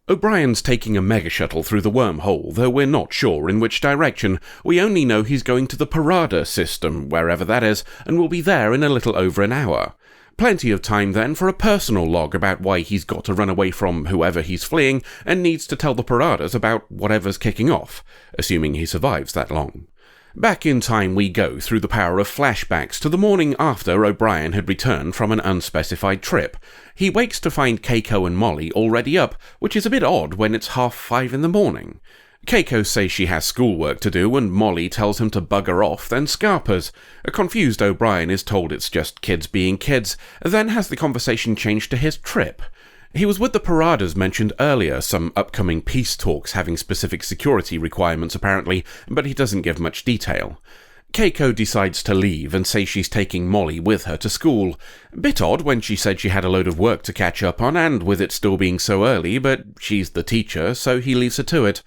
O'Brien's taking a mega-shuttle through the wormhole, though we're not sure in which direction. We only know he's going to the Parada system, wherever that is, and will be there in a little over an hour. Plenty of time then for a personal log about why he's got to run away from whoever he's fleeing, and needs to tell the Paradas about whatever's kicking off, assuming he survives that long. Back in time we go through the power of flashbacks to the morning after O'Brien had returned from an unspecified trip. He wakes to find Keiko and Molly already up, which is a bit odd when it's 5:30 in the morning. Keiko says she has schoolwork to do, and Molly tells him to bugger off, then scarpers. A confused O'Brien is told it's just kids being kids, then has the conversation changed to his trip. He was with the Paradas mentioned earlier, some upcoming peace talks having specific security requirements apparently, but he doesn't give much detail. Keiko decides to leave and say she's taking Molly with her to school. Bit odd when she said she had a load of work to catch up on, and with it still being so early, but she's the teacher, so he leaves her to it.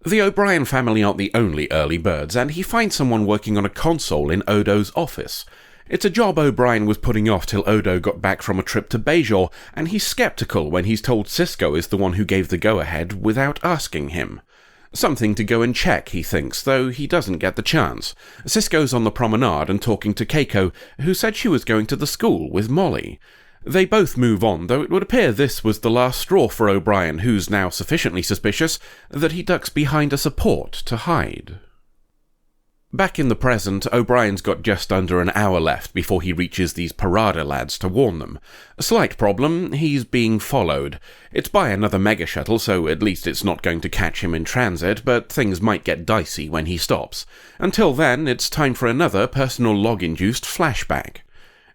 The O'Brien family aren't the only early birds, and he finds someone working on a console in Odo's office. It's a job O'Brien was putting off till Odo got back from a trip to Bajor, and he's skeptical when he's told Cisco is the one who gave the go-ahead without asking him. Something to go and check, he thinks, though he doesn't get the chance. Cisco's on the promenade and talking to Keiko, who said she was going to the school with Molly. They both move on, though it would appear this was the last straw for O'Brien, who's now sufficiently suspicious that he ducks behind a support to hide. Back in the present, O'Brien's got just under an hour left before he reaches these Parada lads to warn them. A slight problem, he's being followed. It's by another mega-shuttle, so at least it's not going to catch him in transit, but things might get dicey when he stops. Until then, it's time for another personal log-induced flashback.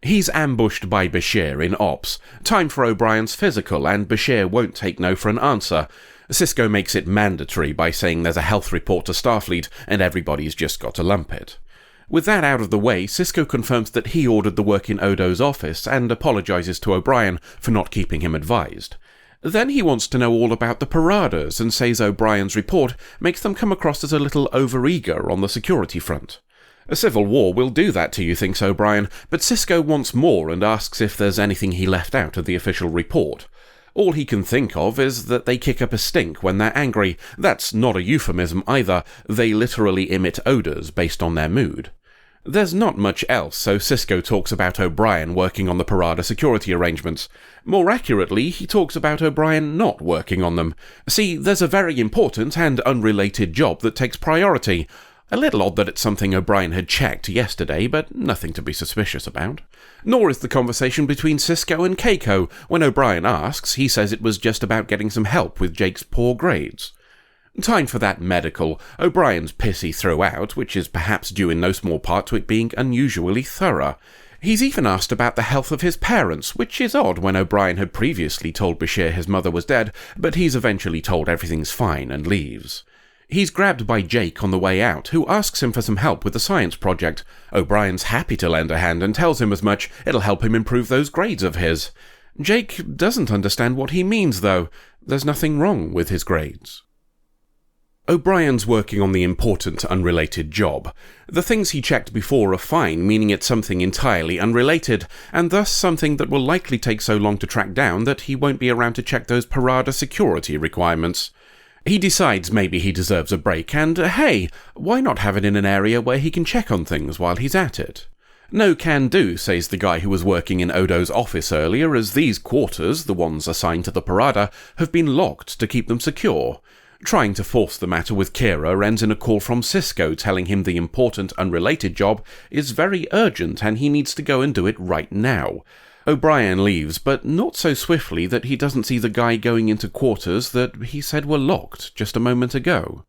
He's ambushed by Bashir in Ops. Time for O'Brien's physical, and Bashir won't take no for an answer. Cisco makes it mandatory by saying there's a health report to Starfleet, and everybody's just got to lump it. With that out of the way, Cisco confirms that he ordered the work in Odo's office, and apologises to O'Brien for not keeping him advised. Then he wants to know all about the Paradas, and says O'Brien's report makes them come across as a little overeager on the security front. A civil war will do that to you, thinks O'Brien, but Cisco wants more and asks if there's anything he left out of the official report. All he can think of is that they kick up a stink when they're angry. That's not a euphemism either, they literally emit odours based on their mood. There's not much else, so Cisco talks about O'Brien working on the Parada security arrangements. More accurately, he talks about O'Brien not working on them. See, there's a very important and unrelated job that takes priority. A little odd that it's something O'Brien had checked yesterday, but nothing to be suspicious about. Nor is the conversation between Cisco and Keiko. When O'Brien asks, he says it was just about getting some help with Jake's poor grades. Time for that medical. O'Brien's pissy throughout, which is perhaps due in no small part to it being unusually thorough. He's even asked about the health of his parents, which is odd when O'Brien had previously told Bashir his mother was dead, but he's eventually told everything's fine and leaves. He's grabbed by Jake on the way out, who asks him for some help with the science project. O'Brien's happy to lend a hand and tells him as much. It'll help him improve those grades of his. Jake doesn't understand what he means, though. There's nothing wrong with his grades. O'Brien's working on the important, unrelated job. The things he checked before are fine, meaning it's something entirely unrelated, and thus something that will likely take so long to track down that he won't be around to check those Parada security requirements. He decides maybe he deserves a break, and hey, why not have it in an area where he can check on things while he's at it? No can do, says the guy who was working in Odo's office earlier, as these quarters, the ones assigned to the Parada, have been locked to keep them secure. Trying to force the matter with Kira ends in a call from Cisco telling him the important unrelated job is very urgent and he needs to go and do it right now. O'Brien leaves, but not so swiftly that he doesn't see the guy going into quarters that he said were locked just a moment ago.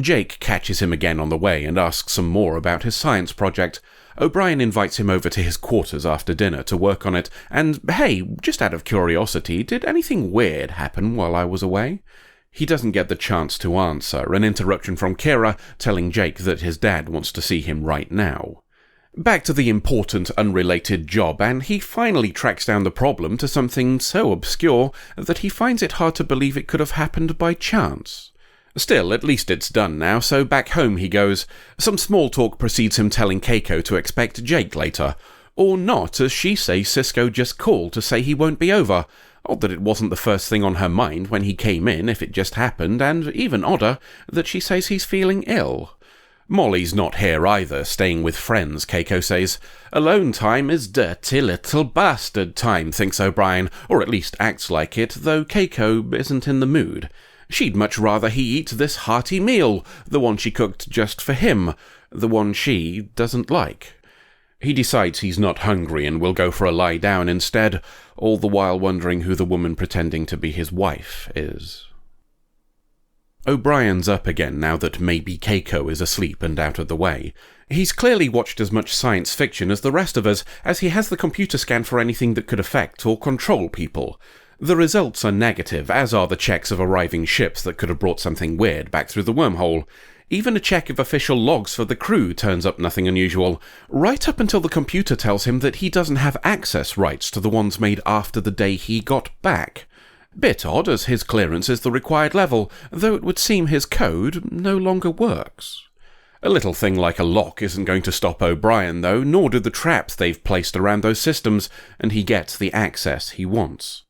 Jake catches him again on the way and asks some more about his science project. O'Brien invites him over to his quarters after dinner to work on it, and hey, just out of curiosity, did anything weird happen while I was away? He doesn't get the chance to answer, an interruption from Kira telling Jake that his dad wants to see him right now. Back to the important, unrelated job, and he finally tracks down the problem to something so obscure that he finds it hard to believe it could have happened by chance. Still, at least it's done now, so back home he goes. Some small talk precedes him telling Keiko to expect Jake later. Or not, as she says Cisco just called to say he won't be over. Odd that it wasn't the first thing on her mind when he came in, if it just happened, and even odder that she says he's feeling ill. Molly's not here either, staying with friends, Keiko says. Alone time is dirty little bastard time, thinks O'Brien, or at least acts like it, though Keiko isn't in the mood. She'd much rather he eat this hearty meal, the one she cooked just for him, the one she doesn't like. He decides he's not hungry and will go for a lie down instead, all the while wondering who the woman pretending to be his wife is. O'Brien's up again now that maybe Keiko is asleep and out of the way. He's clearly watched as much science fiction as the rest of us, as he has the computer scan for anything that could affect or control people. The results are negative, as are the checks of arriving ships that could have brought something weird back through the wormhole. Even a check of official logs for the crew turns up nothing unusual, right up until the computer tells him that he doesn't have access rights to the ones made after the day he got back. Bit odd, as his clearance is the required level, though it would seem his code no longer works. A little thing like a lock isn't going to stop O'Brien, though, nor do the traps they've placed around those systems, and he gets the access he wants.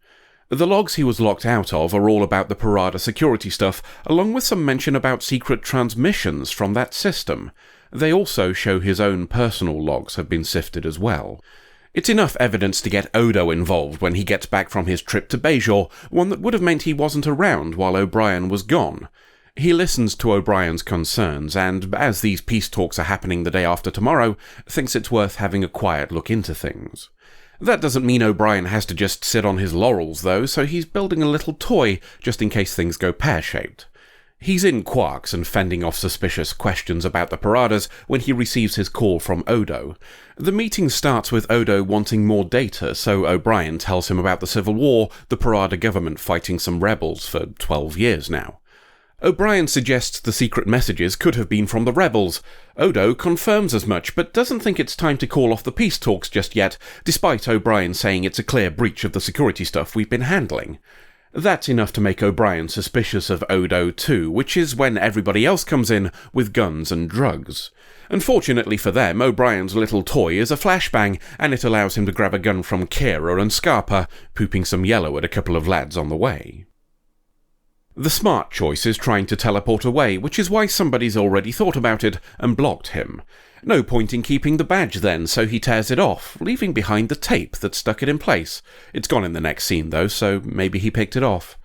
The logs he was locked out of are all about the Parada security stuff, along with some mention about secret transmissions from that system. They also show his own personal logs have been sifted as well. It's enough evidence to get Odo involved when he gets back from his trip to Bajor, one that would have meant he wasn't around while O'Brien was gone. He listens to O'Brien's concerns, and, as these peace talks are happening the day after tomorrow, thinks it's worth having a quiet look into things. That doesn't mean O'Brien has to just sit on his laurels, though, so he's building a little toy, just in case things go pear-shaped. He's in Quarks and fending off suspicious questions about the Paradas when he receives his call from Odo. The meeting starts with Odo wanting more data, so O'Brien tells him about the Civil War, the Parada government fighting some rebels for 12 years now. O'Brien suggests the secret messages could have been from the rebels. Odo confirms as much, but doesn't think it's time to call off the peace talks just yet, despite O'Brien saying it's a clear breach of the security stuff we've been handling. That's enough to make O'Brien suspicious of Odo too, which is when everybody else comes in with guns and drugs. Unfortunately for them, O'Brien's little toy is a flashbang, and it allows him to grab a gun from Kira and Scarpa, pooping some yellow at a couple of lads on the way. The smart choice is trying to teleport away, which is why somebody's already thought about it and blocked him. No point in keeping the badge then, so he tears it off, leaving behind the tape that stuck it in place. It's gone in the next scene though, so maybe he picked it off.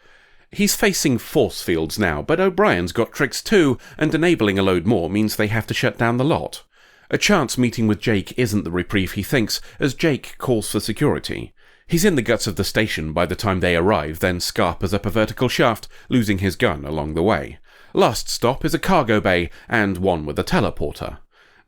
He's facing force fields now, but O'Brien's got tricks too, and enabling a load more means they have to shut down the lot. A chance meeting with Jake isn't the reprieve he thinks, as Jake calls for security. He's in the guts of the station by the time they arrive, then Scarpa's up a vertical shaft, losing his gun along the way. Last stop is a cargo bay, and one with a teleporter.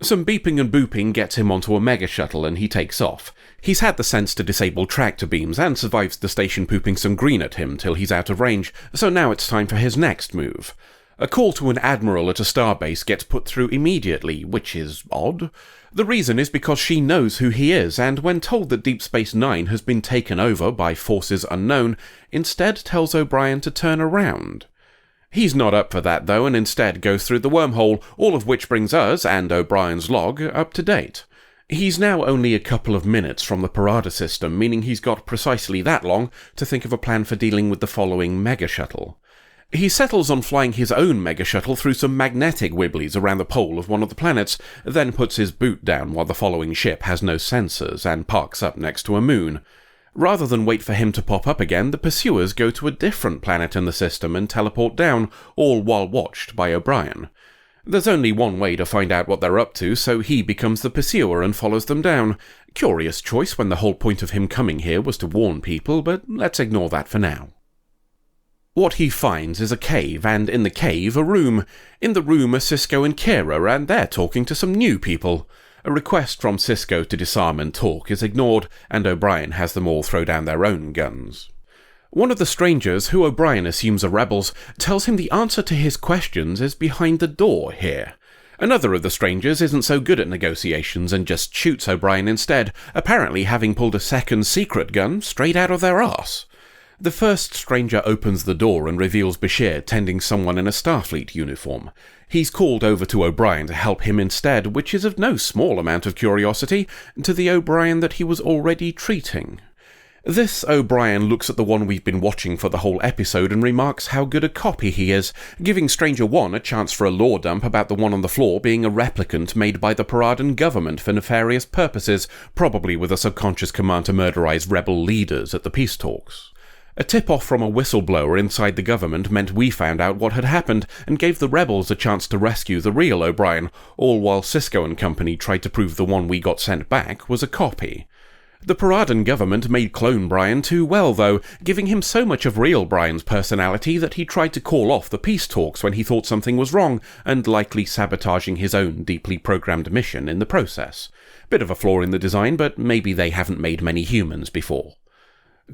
Some beeping and booping gets him onto a mega shuttle and he takes off. He's had the sense to disable tractor beams and survives the station pooping some green at him till he's out of range, so now it's time for his next move. A call to an admiral at a starbase gets put through immediately, which is odd. The reason is because she knows who he is, and when told that Deep Space Nine has been taken over by forces unknown, instead tells O'Brien to turn around. He's not up for that though, and instead goes through the wormhole, all of which brings us, and O'Brien's log, up to date. He's now only a couple of minutes from the Parada system, meaning he's got precisely that long to think of a plan for dealing with the following mega shuttle. He settles on flying his own mega shuttle through some magnetic wibblies around the pole of one of the planets, then puts his boot down while the following ship has no sensors and parks up next to a moon. Rather than wait for him to pop up again, the pursuers go to a different planet in the system and teleport down, all while watched by O'Brien. There's only one way to find out what they're up to, so he becomes the pursuer and follows them down. Curious choice when the whole point of him coming here was to warn people, but let's ignore that for now. What he finds is a cave, and in the cave a room. In the room are Sisko and Kira, and they're talking to some new people. A request from Sisko to disarm and talk is ignored, and O'Brien has them all throw down their own guns. One of the strangers, who O'Brien assumes are rebels, tells him the answer to his questions is behind the door here. Another of the strangers isn't so good at negotiations and just shoots O'Brien instead, apparently having pulled a second secret gun straight out of their arse. The first stranger opens the door and reveals Bashir tending someone in a Starfleet uniform. He's called over to O'Brien to help him instead, which is of no small amount of curiosity to the O'Brien that he was already treating. This O'Brien looks at the one we've been watching for the whole episode and remarks how good a copy he is, giving Stranger 1 a chance for a lore dump about the one on the floor being a replicant made by the Paradan government for nefarious purposes, probably with a subconscious command to murderize rebel leaders at the peace talks. A tip-off from a whistleblower inside the government meant we found out what had happened and gave the rebels a chance to rescue the real O'Brien, all while Cisco and company tried to prove the one we got sent back was a copy. The Paradan government made clone Brian too well, though, giving him so much of real Brian's personality that he tried to call off the peace talks when he thought something was wrong, and likely sabotaging his own deeply programmed mission in the process. Bit of a flaw in the design, but maybe they haven't made many humans before.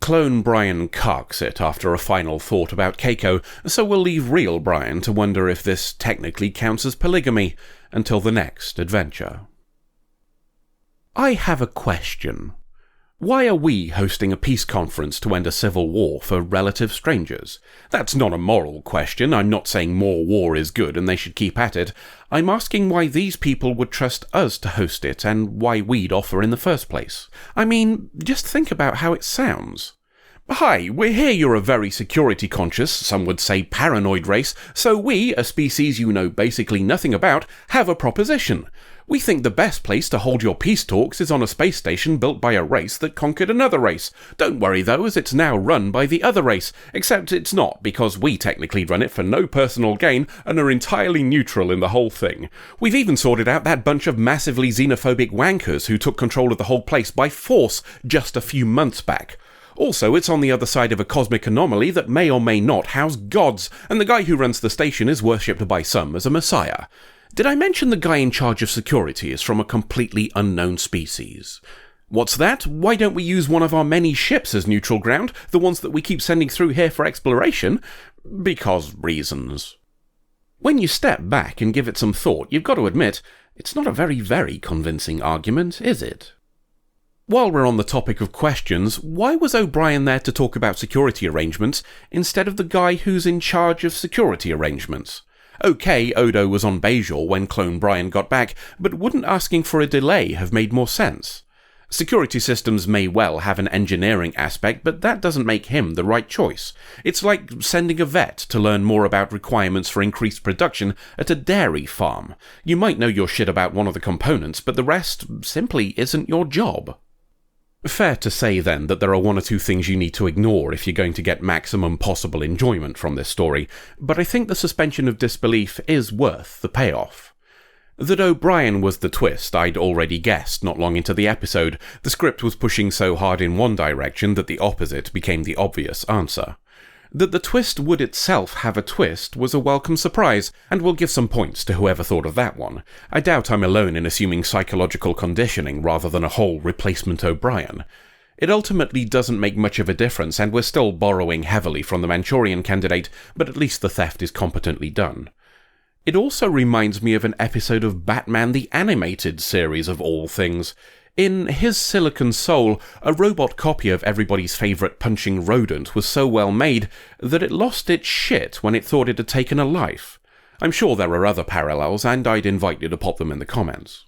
Clone Brian carks it after a final thought about Keiko, so we'll leave real Brian to wonder if this technically counts as polygamy until the next adventure. I have a question. Why are we hosting a peace conference to end a civil war for relative strangers? That's not a moral question. I'm not saying more war is good and they should keep at it. I'm asking why these people would trust us to host it and why we'd offer in the first place. I mean, just think about how it sounds. Hi, we hear you're a very security-conscious, some would say paranoid race, so we, a species you know basically nothing about, have a proposition. We think the best place to hold your peace talks is on a space station built by a race that conquered another race. Don't worry though, as it's now run by the other race, except it's not, because we technically run it for no personal gain and are entirely neutral in the whole thing. We've even sorted out that bunch of massively xenophobic wankers who took control of the whole place by force just a few months back. Also, it's on the other side of a cosmic anomaly that may or may not house gods, and the guy who runs the station is worshipped by some as a messiah. Did I mention the guy in charge of security is from a completely unknown species? What's that? Why don't we use one of our many ships as neutral ground, the ones that we keep sending through here for exploration? Because reasons. When you step back and give it some thought, you've got to admit, it's not a very convincing argument, is it? While we're on the topic of questions, why was O'Brien there to talk about security arrangements instead of the guy who's in charge of security arrangements? Okay, Odo was on Bajor when Clone Brian got back, but wouldn't asking for a delay have made more sense? Security systems may well have an engineering aspect, but that doesn't make him the right choice. It's like sending a vet to learn more about requirements for increased production at a dairy farm. You might know your shit about one of the components, but the rest simply isn't your job. Fair to say, then, that there are one or two things you need to ignore if you're going to get maximum possible enjoyment from this story, but I think the suspension of disbelief is worth the payoff. That O'Brien was the twist I'd already guessed not long into the episode. The script was pushing so hard in one direction that the opposite became the obvious answer. That the twist would itself have a twist was a welcome surprise, and we'll give some points to whoever thought of that one. I doubt I'm alone in assuming psychological conditioning rather than a whole replacement O'Brien. It ultimately doesn't make much of a difference, and we're still borrowing heavily from the Manchurian Candidate, but at least the theft is competently done. It also reminds me of an episode of Batman the Animated Series of all things. In His Silicon Soul, a robot copy of everybody's favourite punching rodent was so well made that it lost its shit when it thought it had taken a life. I'm sure there are other parallels, and I'd invite you to pop them in the comments.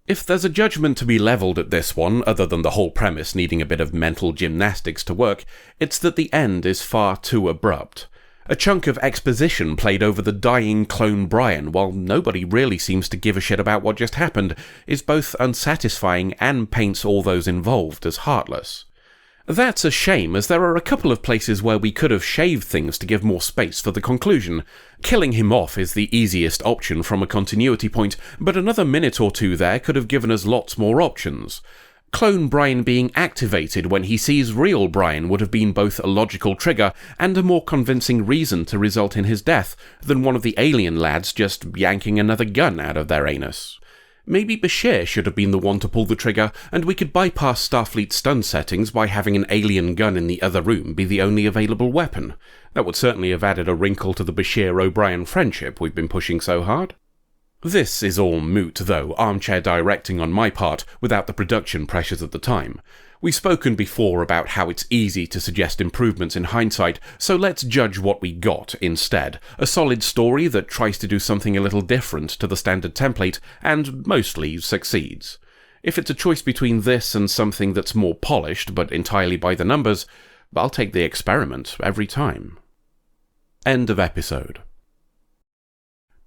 If there's a judgment to be levelled at this one, other than the whole premise needing a bit of mental gymnastics to work, it's that the end is far too abrupt. A chunk of exposition played over the dying Clone Brian, while nobody really seems to give a shit about what just happened, is both unsatisfying and paints all those involved as heartless. That's a shame, as there are a couple of places where we could have shaved things to give more space for the conclusion. Killing him off is the easiest option from a continuity point, but another minute or two there could have given us lots more options. Clone Brian being activated when he sees real Brian would have been both a logical trigger and a more convincing reason to result in his death than one of the alien lads just yanking another gun out of their anus. Maybe Bashir should have been the one to pull the trigger, and we could bypass Starfleet stun settings by having an alien gun in the other room be the only available weapon. That would certainly have added a wrinkle to the Bashir-O'Brien friendship we've been pushing so hard. This is all moot, though, armchair directing on my part, without the production pressures at the time. We've spoken before about how it's easy to suggest improvements in hindsight, so let's judge what we got instead. A solid story that tries to do something a little different to the standard template, and mostly succeeds. If it's a choice between this and something that's more polished but entirely by the numbers, I'll take the experiment every time. End of episode.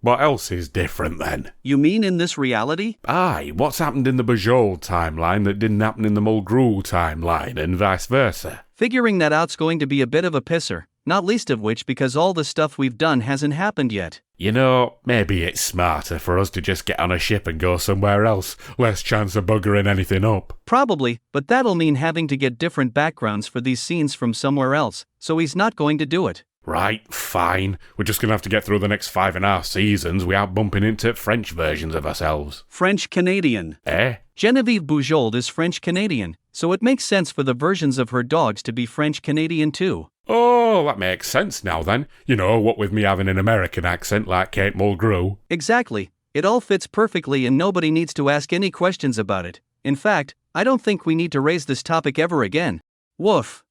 What else is different then? You mean in this reality? Aye, what's happened in the Bajol timeline that didn't happen in the Mulgrew timeline, and vice versa? Figuring that out's going to be a bit of a pisser, not least of which because all the stuff we've done hasn't happened yet. You know, maybe it's smarter for us to just get on a ship and go somewhere else. Less chance of buggering anything up. Probably, but that'll mean having to get different backgrounds for these scenes from somewhere else, so he's not going to do it. Right, fine. We're just going to have to get through the next 5.5 seasons without bumping into French versions of ourselves. French-Canadian. Eh? Genevieve Bujold is French-Canadian, so it makes sense for the versions of her dogs to be French-Canadian too. Oh, that makes sense now then. You know, what with me having an American accent like Kate Mulgrew. Exactly. It all fits perfectly and nobody needs to ask any questions about it. In fact, I don't think we need to raise this topic ever again. Woof.